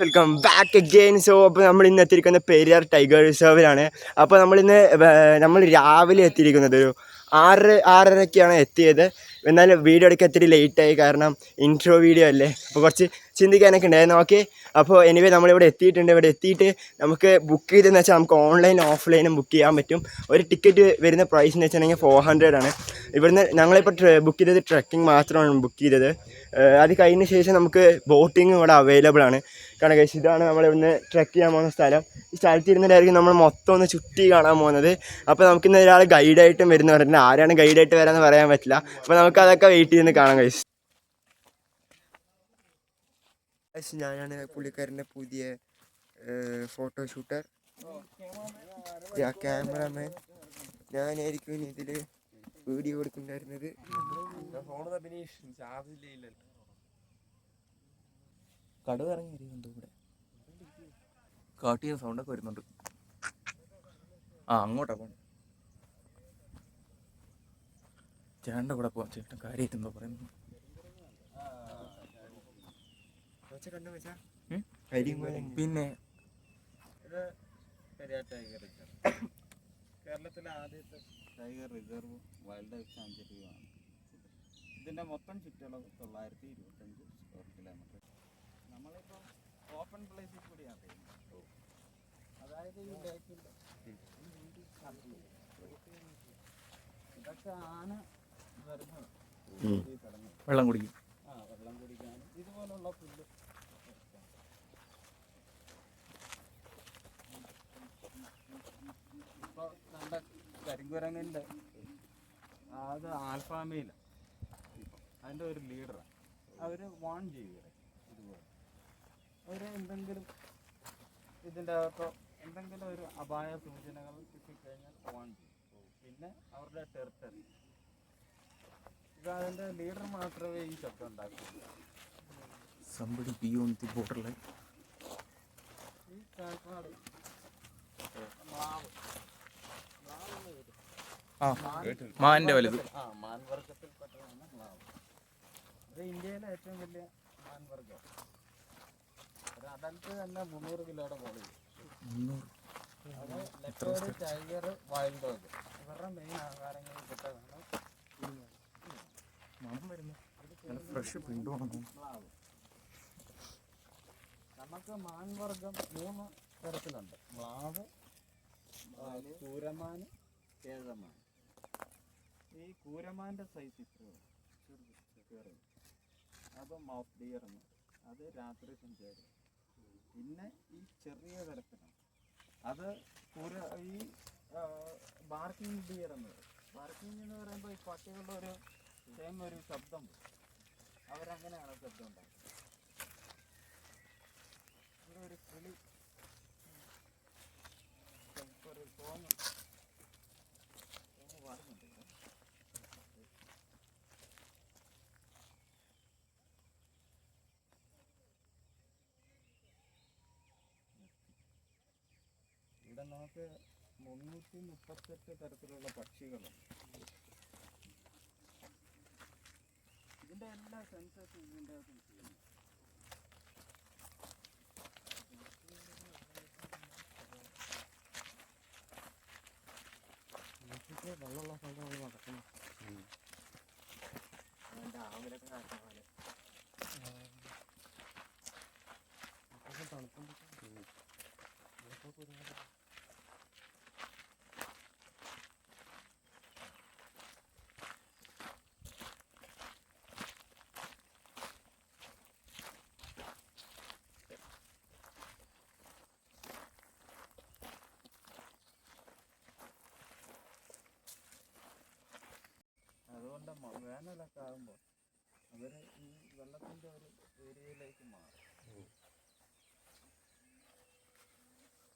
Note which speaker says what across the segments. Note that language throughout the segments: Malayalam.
Speaker 1: Welcome back again. സോ അപ്പോൾ നമ്മൾ ഇന്ന് എത്തിയിരിക്കുന്നത് പെരിയാർ ടൈഗർ റിസർവിലാണ്. അപ്പോൾ നമ്മൾ രാവിലെ എത്തിയിരിക്കുന്നത് ഒരു 6:30 എത്തിയത്. എന്നാലും വീഡിയോ എടുക്കാൻ ഇത്തിരി ലേറ്റായി, കാരണം ഇൻട്രോ വീഡിയോ അല്ലേ, അപ്പോൾ കുറച്ച് ചിന്തിക്കാനൊക്കെ ഉണ്ടായിരുന്നു. ഓക്കെ, അപ്പോൾ എനിവേ നമ്മളിവിടെ എത്തിയിട്ടുണ്ട്. ഇവിടെ എത്തിയിട്ട് നമുക്ക് ബുക്ക് ചെയ്തതെന്ന് വെച്ചാൽ നമുക്ക് ഓൺലൈൻ ഓഫ്ലൈനും ബുക്ക് ചെയ്യാൻ പറ്റും. ഒരു ടിക്കറ്റ് വരുന്ന പ്രൈസ് എന്ന് വെച്ചിട്ടുണ്ടെങ്കിൽ 400 ആണ്. ഇവിടുന്ന് ഞങ്ങളിപ്പോൾ ബുക്ക് ചെയ്തത് ട്രക്കിംഗ് മാത്രമാണ് ബുക്ക് ചെയ്തത്. അത് കഴിഞ്ഞ ശേഷം നമുക്ക് ബോട്ടിങ് ഇവിടെ അവൈലബിൾ ആണ്. കാരണം ഗൈസ്, ഇതാണ് നമ്മളിവിടുന്ന് ട്രക്ക് ചെയ്യാൻ പോകുന്ന സ്ഥലം. ഈ സ്ഥലത്ത് ഇരുന്നിട്ടായിരിക്കും നമ്മൾ മൊത്തം ഒന്ന് ചുറ്റി കാണാൻ പോകുന്നത്. അപ്പോൾ നമുക്കിന്ന് ഒരാൾ ഗൈഡായിട്ടും വരുന്ന പറഞ്ഞിട്ടുണ്ട്. ആരാണ് ഗൈഡായിട്ട് വരാമെന്ന് പറയാൻ പറ്റില്ല. അപ്പോൾ നമുക്ക് അതൊക്കെ വെയിറ്റ് ചെയ്ത് കാണാം ഗൈസ്. ഞാനാണ് പുള്ളിക്കാരൻ്റെ പുതിയ ഫോട്ടോ ഷൂട്ടർ, ക്യാമറാമാൻ. ഞാനായിരിക്കും ഇനി ഇതിൽ വീഡിയോ കൊടുക്കുന്നുണ്ടായിരുന്നത്. കടുവ ഇറങ്ങി വരുന്നുണ്ട് ഇവിടെ. കാട്ടിയ സൗണ്ടൊക്കെ വരുന്നുണ്ട്. അങ്ങോട്ടാ പോണം. ചേട്ടൻ്റെ കൂടെ പോവാം. ചേട്ടൻ കാര്യമായിട്ട് എന്തോ പറയുന്നു. പിന്നെ
Speaker 2: കേരളത്തിലെ ആദ്യത്തെ ടൈഗർ റിസർവ് വൈൽഡ് ലൈഫ് സാങ്ച്വറിയാണ്. ഇതിൻ്റെ മൊത്തം ചുറ്റളവ് 925 സ്ക്വയർ കിലോമീറ്റർ. നമ്മളിപ്പോൾ ഓപ്പൺ പ്ലേസിൽ കൂടിയാണ് ചെയ്യുന്നത്. അതായത് ഈ ലേക്കിൻ്റെ ഇതൊക്കെ ആന വരുന്നത് ഈ സ്ഥലങ്ങൾ
Speaker 1: വെള്ളം കുടിക്കും.
Speaker 2: വെള്ളം കുടിക്കാനും ഇതുപോലുള്ള പുല്ല്. ഇപ്പോൾ നമ്മുടെ കരിങ്കുരങ്ങൻ്റെ അത് ആൽഫാമയിൽ അതിൻ്റെ ഒരു ലീഡറാണ്. അവർ വാൺ ചെയ്യുക ഇതുപോലെ. അവർ എന്തെങ്കിലും ഇതിൻ്റെ അകത്തോ എന്തെങ്കിലും ഒരു അപായ സൂചനകൾ കിട്ടിക്കഴിഞ്ഞാൽ വാൺ ചെയ്യും. പിന്നെ അവരുടെ ടെറിട്ടറി ഇത് അതിൻ്റെ ലീഡർ മാത്രമേ ഈ ശബ്ദം ഉണ്ടാക്കുള്ളൂ.
Speaker 1: Somebody beyond the borderline.
Speaker 2: ഈ കാക്കാട്
Speaker 1: മാൻ്റെ വലുത്.
Speaker 2: മാൻവർഗത്തിൽപ്പെട്ടതാണ് മ്ലാവ്. ഇത് ഇന്ത്യയിലെ ഏറ്റവും വലിയ മാൻവർഗം. ഒരു അഡൽട്ട് തന്നെ 300 കിലോയുടെ മുകളിൽ. അത് ലെപ്പേർഡ്, ടൈഗർ, വൈൽഡ് ഡോഗ് ഇവരുടെ മെയിൻ ആഹാരങ്ങളിൽ പെട്ടതാണ് മ്ലാവ്. നമുക്ക് മാൻവർഗം 3 തരത്തിലുണ്ട്. മ്ലാവ്, കൂരമാൻ, കേഴമാൻ. ഈ കൂരമാൻ്റെ സൈസ് ഇത്രയാണ്, ചെറുത്. അത് മൗത്ത് ഡിയർ എന്ന്, അത് രാത്രി സഞ്ചാരി. പിന്നെ ഈ ചെറിയ തരത്തിലാണ് അത് ഈ ബാർക്കിംഗ് ഡിയർ എന്ന് പറയും. ബാർക്കിംഗ് എന്ന് പറയുമ്പോൾ ഈ പട്ടികളുടെ ഒരു ശബ്ദം, അവരങ്ങനെയാണ് ശബ്ദം ഉണ്ടാക്കുന്നത്. ഇവിടെ ഒരു കിളി ഒരു സോങ് പാടുന്നുണ്ട്. ഇവിടെ നമുക്ക് 338 തരത്തിലുള്ള പക്ഷികളുണ്ട്. ഇതിൻ്റെ എല്ലാ സെൻസസും ഇതിൻ്റെ അകത്തും ചെയ്യുന്നു. വെള്ളമുള്ള സ്ഥലത്ത് നടക്കണം. അതിൻ്റെ ആവിലൊക്കെ കാട്ടാൻ തണുപ്പും അതുകൊണ്ട് വേനലൊക്കെ ആകുമ്പോൾ അവർ ഈ വെള്ളത്തിൻ്റെ ഒരു ഏരിയയിലേക്ക് മാറും.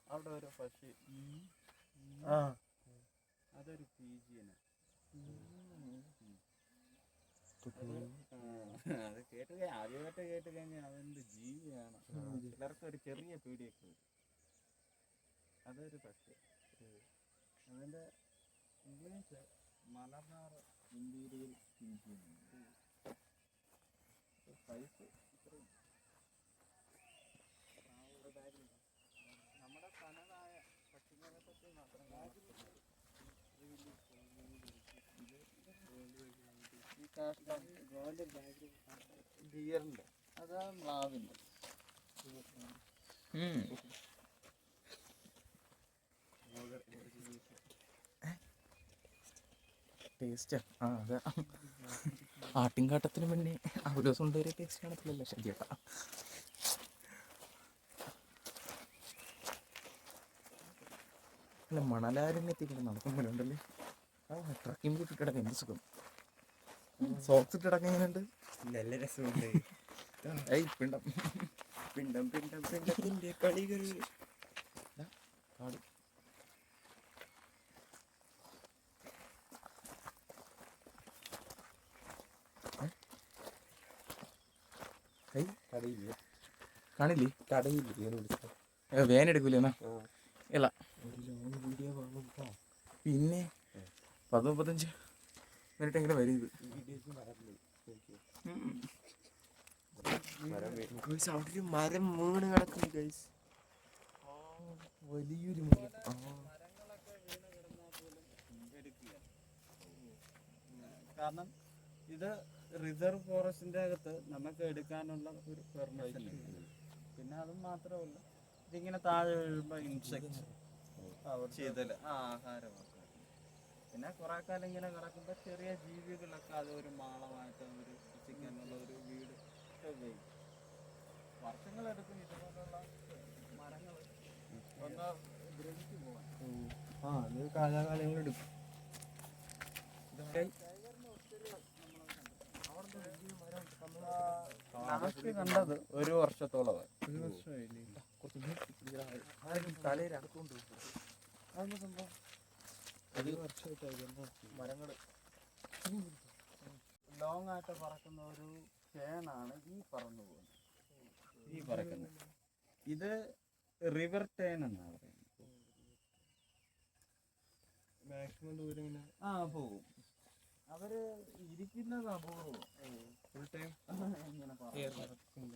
Speaker 2: അവിടെ ഒരു പക്ഷി, അതൊരു പീജിയന്. അത് ആദ്യമായിട്ട് കേട്ട് കഴിഞ്ഞാൽ അതെന്ത് ജീവിയാണ്. ചിലർക്ക് ഒരു ചെറിയ പേടിയൊക്കെ വരും. അതൊരു പക്ഷി. അതിൻ്റെ English Malabar imperial pigeon. Size ഇത്രയും ഈ കാഷ്ടം ഡിയറിൻ്റെ അതാ മ്ലാവിൻ്റെ.
Speaker 3: ടേസ്റ്റാ. ആ അതെ, ആട്ടിൻകാട്ടത്തിന് മുന്നേ ഒരു ദിവസം കൊണ്ടുവരെ ടേസ്റ്റ് കാണത്തില്ലല്ലോ ശരിയേട്ടാ. അല്ല മണലാരണ്യത്തിൽ നടക്കുമ്പോൾ ഉണ്ടല്ലേ ട്രക്കിംഗ് ബൂട്ട് ഇട്ടിടക്കാൻ എന്ത് സുഖം. സോക്സ് ഇട്ടിടക്കാൻ എങ്ങനെയുണ്ട്?
Speaker 1: നല്ല രസമുണ്ട്.
Speaker 3: ഏയ് പിണ്ടം
Speaker 1: പിണ്ടം പിണ്ടം പിണ്ടത്തിന്റെ കളികൾ.
Speaker 3: കാട്. കാണില്ലേ? വേനെടുക്കൂല എന്നാ ഇല്ല. പിന്നെ 10-35 മിനിറ്റ് എങ്ങനെ വരും ഇത്?
Speaker 1: അവിടെ ഒരു മരം വീണ് കിടക്കുന്നു ഗൈസ്.
Speaker 3: വലിയൊരു മരം.
Speaker 2: കാരണം ഇത് റിസർവ് ഫോറസ്റ്റിന്റെ അകത്ത് നമുക്ക് എടുക്കാനുള്ള ഒരു പെർമിഷൻ ഉണ്ട്. പിന്നെ അത് മാത്രമല്ല, ഇതിങ്ങനെ താഴെ വീഴുമ്പോൾ ഇൻസെക്ട്സ് ചെയ്തല് ആഹാരമാക്കാം. പിന്നെ കുറെ കാലം ഇങ്ങനെ കിടക്കുമ്പോൾ ചെറിയ ജീവികളൊക്കെ അത് ഒരു മാളമായിട്ട് ഒരു രക്ഷിക്കാനുള്ള ഒരു വീട് ഉപയോഗിക്കും. വർഷങ്ങളെടുക്കും ഇതുപോലുള്ള മരങ്ങൾ ഒന്ന് ഗ്രഹിച്ചു പോകാൻ.
Speaker 1: അത് കാലാകാലങ്ങളെടുക്കും.
Speaker 2: ലാസ്റ്റ് കണ്ടത് 1 വർഷത്തോളമായി.
Speaker 3: മരങ്ങള്
Speaker 2: ലോങ് ആയിട്ട് പറക്കുന്ന ഒരു ചേനാണ് ഈ പറന്നു പോകുന്നത്. ഈ പറക്കുന്നത് ഇത് റിവർ ടേൺ എന്നാണ് പറയുന്നത്.
Speaker 1: മാക്സിമം ദൂരം ഇങ്ങനെ
Speaker 2: പോകും. അവര് ഇരിക്കുന്നത് അപൂർവം.
Speaker 1: ഫുൾ ടൈം
Speaker 2: ഇങ്ങനെ പറക്കും.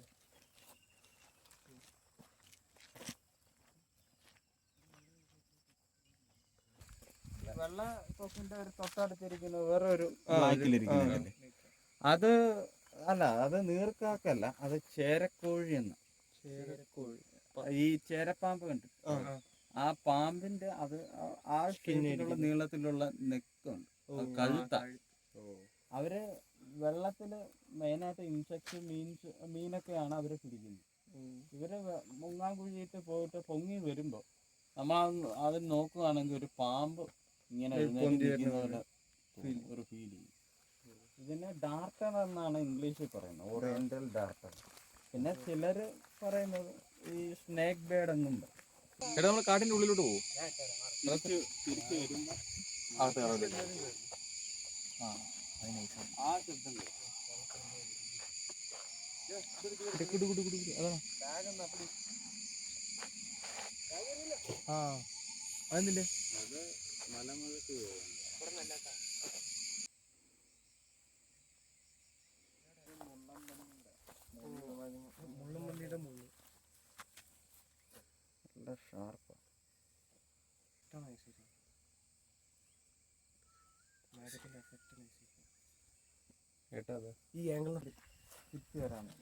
Speaker 2: വെള്ള കൊക്കിന്റെ ഒരു തൊട്ടടുത്തിരിക്കുന്ന വേറെ ഒരു ബ്ലാക്കിലിരിക്കുന്നില്ലേ, അത് അല്ല, അത് നീർക്കാക്കല്ല, അത് ചേരക്കോഴി എന്ന. ഈ ചേരപ്പാമ്പ് കണ്ടു, ആ പാമ്പിന്റെ അത് ആ ഷേപ്പിലുള്ള നീളത്തിലുള്ള നെക്കുണ്ട്, കഴുത്താണ്. അവര് വെള്ളത്തില് മെയിനായിട്ട് ഇൻസെക്ട് മീനൊക്കെയാണ് അവര് പിടിക്കുന്നത്. ഇവര് മുങ്ങാൻ കുഴിയിട്ട് പോയിട്ട് പൊങ്ങി വരുമ്പോ നമ്മൾ അത് നോക്കുകയാണെങ്കിൽ ഒരു പാമ്പ് ഇങ്ങനെ ഒരു ഫീൽ ചെയ്യും. ഇതിന് ഡാർട്ടർ എന്നാണ് ഇംഗ്ലീഷിൽ പറയുന്നത്, ഓറിയന്റൽ ഡാർട്ടർ. പിന്നെ ചിലര് പറയുന്നത് ഈ സ്നേക്ക് ബേർഡ് എന്നും പറയും.
Speaker 3: എടാ നമ്മൾ കാട്ടിന്റെ ഉള്ളിലോട്ട് പോകും.
Speaker 2: തിരിച്ചു വരുമ്പോ ആ ശബ്ദം
Speaker 3: അതെന്നില്ലേ?
Speaker 2: അത് മലമഴക്ക്
Speaker 1: മുള്ളൻപന്നിയുടെ മുള്ളു
Speaker 2: നല്ല ഷാർപ്പാണ്.
Speaker 3: ഈ ആംഗിൾ
Speaker 2: തിരിച്ചു വരാണ്.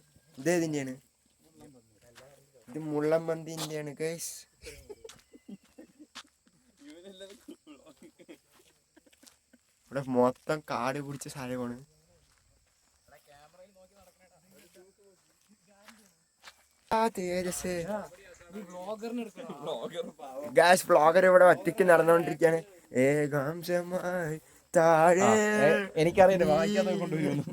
Speaker 1: ഇതേതിന്റെയാണ്? ഇത് മുള്ളൻപന്നിന്റെയാണ് ഗൈസ്. ഇവിടെ മൊത്തം കാട് പിടിച്ച സ്ഥലമാണ്. ഗാസ് വ്ളോഗർ ഇവിടെ ഒറ്റയ്ക്ക് നടന്നുകൊണ്ടിരിക്കുകയാണ്. ഏകാംശമായി താഴെ.
Speaker 3: എനിക്കറിയില്ല, വായിക്കാതെ കൊണ്ടുവരുന്നു.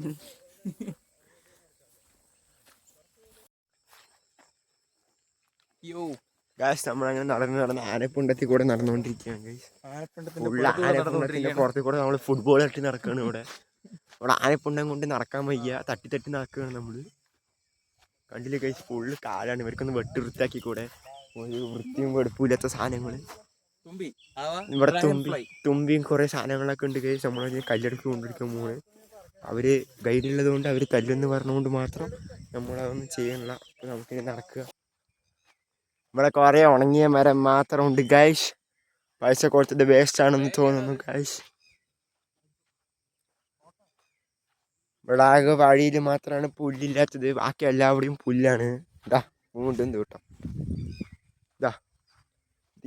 Speaker 1: ഗാസ് നമ്മളങ്ങനെ നടന്ന് ആനപ്പിണ്ടത്തിൽ കൂടെ നടന്നുകൊണ്ടിരിക്കുകയാണ് ഗൈസ്. ആനപ്പിണ്ടത്തിന്റെ പുറത്ത് കൂടെ നമ്മൾ ഫുട്ബോൾ തട്ടി നടക്കുകയാണ്. ഇവിടെ ആനപ്പിണ്ടം കൊണ്ട് നടക്കാൻ വയ്യ, തട്ടി തട്ടി നടക്കുകയാണ് നമ്മള്. കണ്ടില്ലേ ഗൈസ്, ഫുള്ള് കാലാണ്. ഇവർക്കൊന്ന് വെട്ടി വൃത്തിയാക്കി കൂടെ, ഒരു വൃത്തിയും വെടുപ്പില്ലാത്ത സാധനങ്ങൾ. ഇവിടെ തുമ്പിയും കുറെ സാധനങ്ങളൊക്കെ ഉണ്ട് ഗൈസ്. നമ്മളതിന് കല്ലെടുത്ത് കൊണ്ടിരിക്കാൻ പോണ്. അവര് ഗൈഡുള്ളത് കൊണ്ട് അവര് തല്ലെന്ന് പറഞ്ഞുകൊണ്ട് മാത്രം നമ്മളതൊന്നും ചെയ്യണില്ല. അപ്പൊ നമുക്കിനി നടക്കുക. ഇവിടെ കുറെ ഉണങ്ങിയ മരം മാത്രം ഉണ്ട് ഗൈസ്. പൈസ കൊടുത്തത് വേസ്റ്റ് ആണെന്ന് തോന്നുന്നു ഗൈസ്. ഇവിടെ ആകെ വഴിയിൽ മാത്രമാണ് പുല്ലില്ലാത്തത്, ബാക്കി എല്ലാവിടെയും പുല്ലാണ്. ഇതാ പൂണ്ടും കേട്ടോ. ഇതാ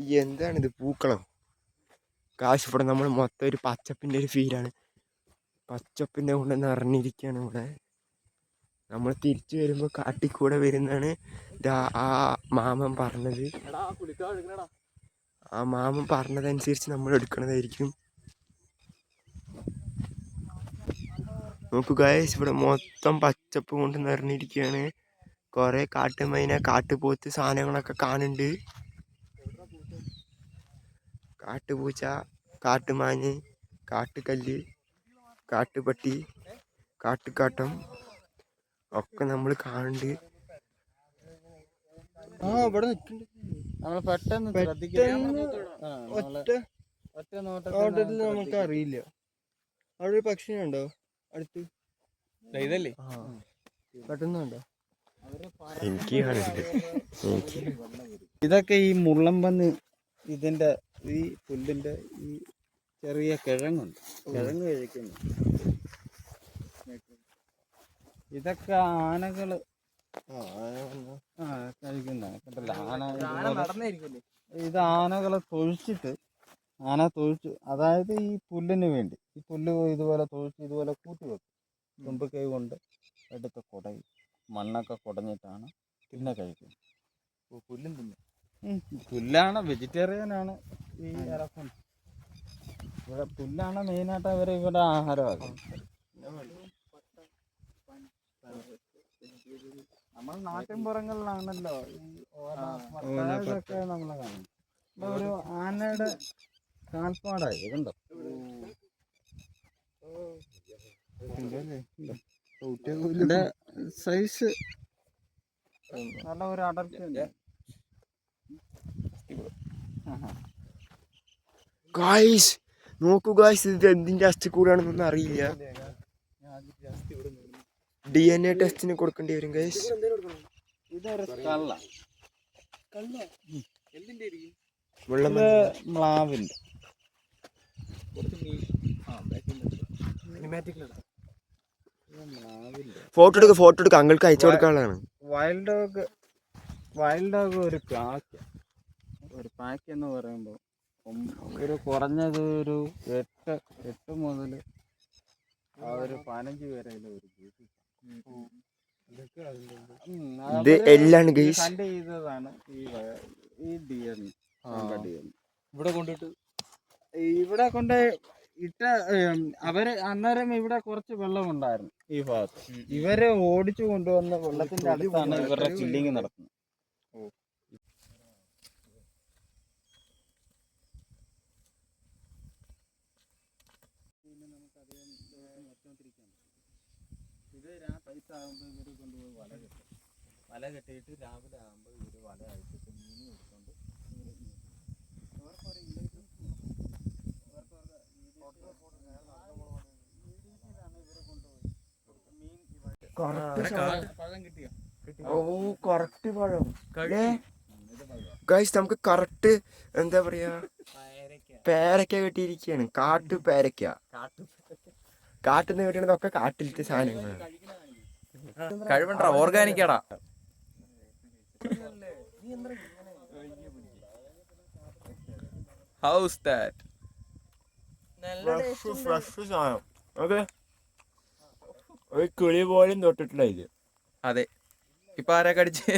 Speaker 1: ഇത് എന്താണിത്, പൂക്കളോ? കാശ് ഇവിടെ നമ്മൾ മൊത്തം ഒരു പച്ചപ്പിൻ്റെ ഒരു ഫീലാണ്. പച്ചപ്പിൻ്റെ കൊണ്ട് നിറഞ്ഞിരിക്കുകയാണ് ഇവിടെ. നമ്മൾ തിരിച്ചു വരുമ്പോൾ കാട്ടിക്കൂടെ വരുന്നതാണ് ആ മാമൻ പറഞ്ഞത്. ആ മാമൻ പറഞ്ഞതനുസരിച്ച് നമ്മൾ എടുക്കണതായിരിക്കും. നോക്കൂ ഗൈസ്, ഇവിടെ മൊത്തം പച്ചപ്പ് കൊണ്ട് നിറഞ്ഞിരിക്കുകയാണ്. കുറേ കാട്ടുമൈന, കാട്ടുപോത്ത് സാധനങ്ങളൊക്കെ കാണുന്നുണ്ട്. കാട്ടുപൂച്ച, കാട്ടുമാന്, കാട്ടുകല്ല്, കാട്ടുപട്ടി, കാട്ടുകാട്ടം ഒക്കെ നമ്മൾ കാണുന്നുണ്ട്.
Speaker 2: ഇവിടെ നമ്മൾ പെട്ടെന്ന് ഒറ്റ നോട്ടത്തിൽ നമുക്ക് അറിയില്ല. അവിടെ ഒരു പക്ഷിയുണ്ടോ അടുത്ത്? ഇതല്ലേ പെട്ടെന്നുണ്ടോ?
Speaker 1: എനിക്ക്
Speaker 2: ഇതൊക്കെ ഈ മുള്ളമ്പന്ന് ഇതിന്റെ ഈ പുല്ലിന്റെ ഈ ചെറിയ കിഴങ്ങുണ്ട്, കിഴങ്ങ് കഴിക്കുന്നു. ഇതൊക്കെ ആനകള് കഴിക്കുന്ന കേട്ടല്ലോ. ഇത് ആനകളെ തൊഴിച്ചിട്ട് അതായത് ഈ പുല്ലിന് വേണ്ടി ഈ പുല്ല് ഇതുപോലെ തൊഴിച്ച് ഇതുപോലെ കൂട്ടി വെക്കും. തുമ്പിക്കൈ കൊണ്ട് എടുത്ത് കുടയും മണ്ണൊക്കെ കുടഞ്ഞിട്ടാണ് പിന്നെ കഴിക്കുന്നത്. പുല്ലും പുല്ലാണ്, വെജിറ്റേറിയനാണ് ഈ എലഫന്റ്. ഇവിടെ പുല്ലാണ് മെയിനായിട്ട് ഇവിടെ ആഹാരമാക്കുന്നത്. നമ്മൾ നാട്ടിൻപുറങ്ങളിലാണല്ലോ ഈ ഓലൊക്കെ നമ്മൾ കാണുന്നത്. ഇവിടെ ഒരു ആനയുടെ കാൽപ്പാടായി കണ്ടോ? സൈസ് നല്ല ഒരു അടർച്ച.
Speaker 1: ഗായ്സ് നോക്കൂ ഗായ്സ്, ഇത് എന്തിൻ്റെ അസ്ഥി കൂടാണെന്നൊന്നും അറിയില്ല. DNA ടെസ്റ്റിന് കൊടുക്കേണ്ടി വരും ഗൈസ്.
Speaker 2: മ്ലാവിന്റെ
Speaker 1: ഫോട്ടോ എടുക്ക അങ്ങൾക്ക് അയച്ചു കൊടുക്കാനുള്ളതാണ്.
Speaker 2: വൈൽഡ് ഡോഗ് ഒരു പാക്ക് എന്ന് പറയുമ്പോൾ ഒരു കുറഞ്ഞത് ഒരു 8 മുതൽ ഒരു 15 വരെ ഒരു
Speaker 1: ഇത് എല്ലാം ഗൈസ്
Speaker 2: കണ്ട് ചെയ്തതാണ് ഈ ഡിയർ. ഇവിടെ കൊണ്ട് ഇട്ട അവര് അന്നേരം ഇവിടെ കുറച്ച് വെള്ളമുണ്ടായിരുന്നു ഈ ഭാഗത്ത്. ഇവരെ ഓടിച്ചു കൊണ്ടുവന്ന വെള്ളത്തിന്റെ അടുത്താണ് ഇവരുടെ കില്ലിങ് നടത്തുന്നത്. ഇത് രാത്രിയാകുമ്പോൾ ഇവർ കൊണ്ടുപോയി വല കെട്ടിയിട്ട് രാവിലെ ആകുമ്പോൾ ഇവർ വല അഴിച്ചിട്ട് മീൻ എടുത്തുകൊണ്ട് പഴം കിട്ടിയോ?
Speaker 1: കറക്റ്റ് പഴം ഗൈസ്. നമുക്ക് കറക്റ്റ് എന്താ പറയാ, പേരക്ക കിട്ടിയിരിക്കുകയാണ്. പേരക്ക കാട്ടിൽ നിന്ന് കിട്ടണതൊക്കെ കാട്ടിലത്തെ സാധനങ്ങളാണ്.
Speaker 3: കഴിവണ്ട ഓർഗാനിക്കാടാ. ഹൗസ് ദാറ്റ്
Speaker 1: ഫ്രഷ് സാധനം. ഓക്കെ, ഒരു കിളി പോലും തൊട്ടിട്ടില്ല ഇത്.
Speaker 3: അതെ, ഇപ്പൊ ആരാ കടിച്ചേ?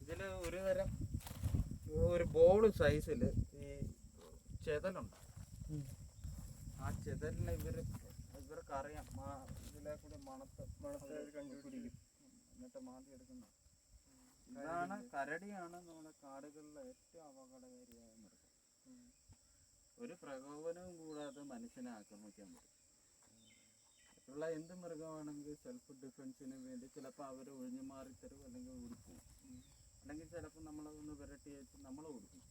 Speaker 2: ഇതില് ഒരു തരം ഒരു ബോള് സൈസില് ഈ ചെതലുണ്ട്. ആ ചെതലിനെ ഇവർക്ക് അറിയാം. ഇതിലെ കൂടെ മണത്ത് കണ്ടുപിടിക്കും, എന്നിട്ട് മാന്തി എടുക്കുന്ന ഇതാണ്. കരടിയാണ് നമ്മുടെ കാടുകളിലെ ഏറ്റവും അപകടകാരിയായ മൃഗം. ഒരു പ്രകോപനവും കൂടാതെ മനുഷ്യനെ ആക്രമിക്കാൻ പറ്റും. മറ്റുള്ള എന്ത് മൃഗമാണെങ്കിൽ സെൽഫ് ഡിഫെൻസിന് വേണ്ടി ചിലപ്പോൾ അവർ ഒഴിഞ്ഞു മാറിത്തരും, അല്ലെങ്കിൽ ഓടിപ്പോവും, അല്ലെങ്കിൽ ചിലപ്പോൾ നമ്മളതൊന്ന് വിരട്ടി വെച്ച് നമ്മൾ ഓടിക്കും.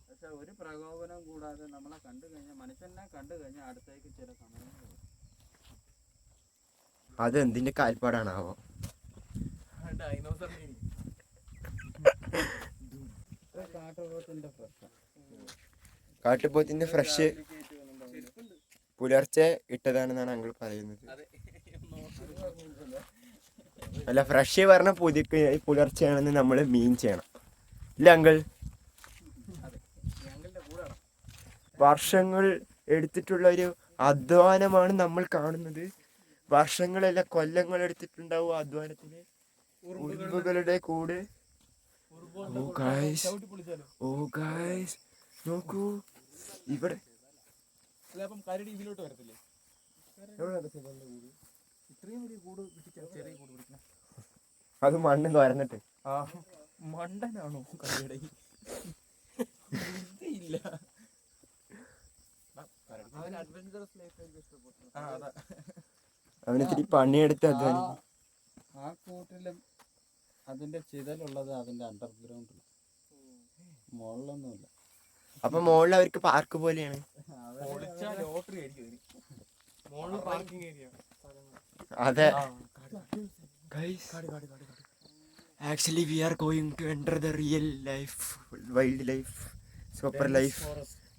Speaker 2: പക്ഷെ ഒരു പ്രകോപനം കൂടാതെ നമ്മളെ കണ്ടു കഴിഞ്ഞാൽ, മനുഷ്യനെ കണ്ടു കഴിഞ്ഞാൽ അടുത്തേക്ക് ചില സമയങ്ങൾ വരും.
Speaker 1: അതെന്തിന്റെ കാൽപ്പാടാണാവോ?
Speaker 3: ഡൈനോസർ
Speaker 2: കാട്ടുപോത്തിന്റെ പ്രശ്നം
Speaker 1: കാട്ടുപോത്തിന്റെ ഫ്രഷ് പുലർച്ചെ ഇട്ടതാണെന്നാണ് അങ്കിൾ പറയുന്നത്. അല്ല, ഫ്രഷ് പറഞ്ഞ പുലർച്ചെയാണെന്ന് നമ്മൾ മീൻ ചെയ്യണം, ഇല്ല അങ്കിൾ? വർഷങ്ങൾ എടുത്തിട്ടുള്ള ഒരു അധ്വാനമാണ് നമ്മൾ കാണുന്നത്. വർഷങ്ങളല്ല, കൊല്ലങ്ങൾ എടുത്തിട്ടുണ്ടാവും അധ്വാനത്തിന്. ഉറുമ്പുകളുടെ കൂടെ. ഓ ഗായ്സ് നോക്കൂ ഇവിടെ. അത് മണ്ണ് തുറന്നിട്ട്
Speaker 3: മണ്ടനാണോ കരടി? ഇല്ല,
Speaker 1: അവനിത്തിരി പണിയെടുത്ത് അധ്വാനിക്കും.
Speaker 2: ആ കൂട്ടിലും അതിന്റെ ചിതലുള്ളത് അതിന്റെ അണ്ടർഗ്രൗണ്ടിൽ, മുകളിലൊന്നുമില്ല.
Speaker 1: അപ്പൊ മുകളിൽ അവർക്ക് പാർക്ക് പോലെയാണ്.
Speaker 3: ലോട്ടറി ആയിരിക്കും.
Speaker 1: അതെ. Actually, we are going to enter the real life, wild life, super life,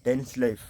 Speaker 1: dense life.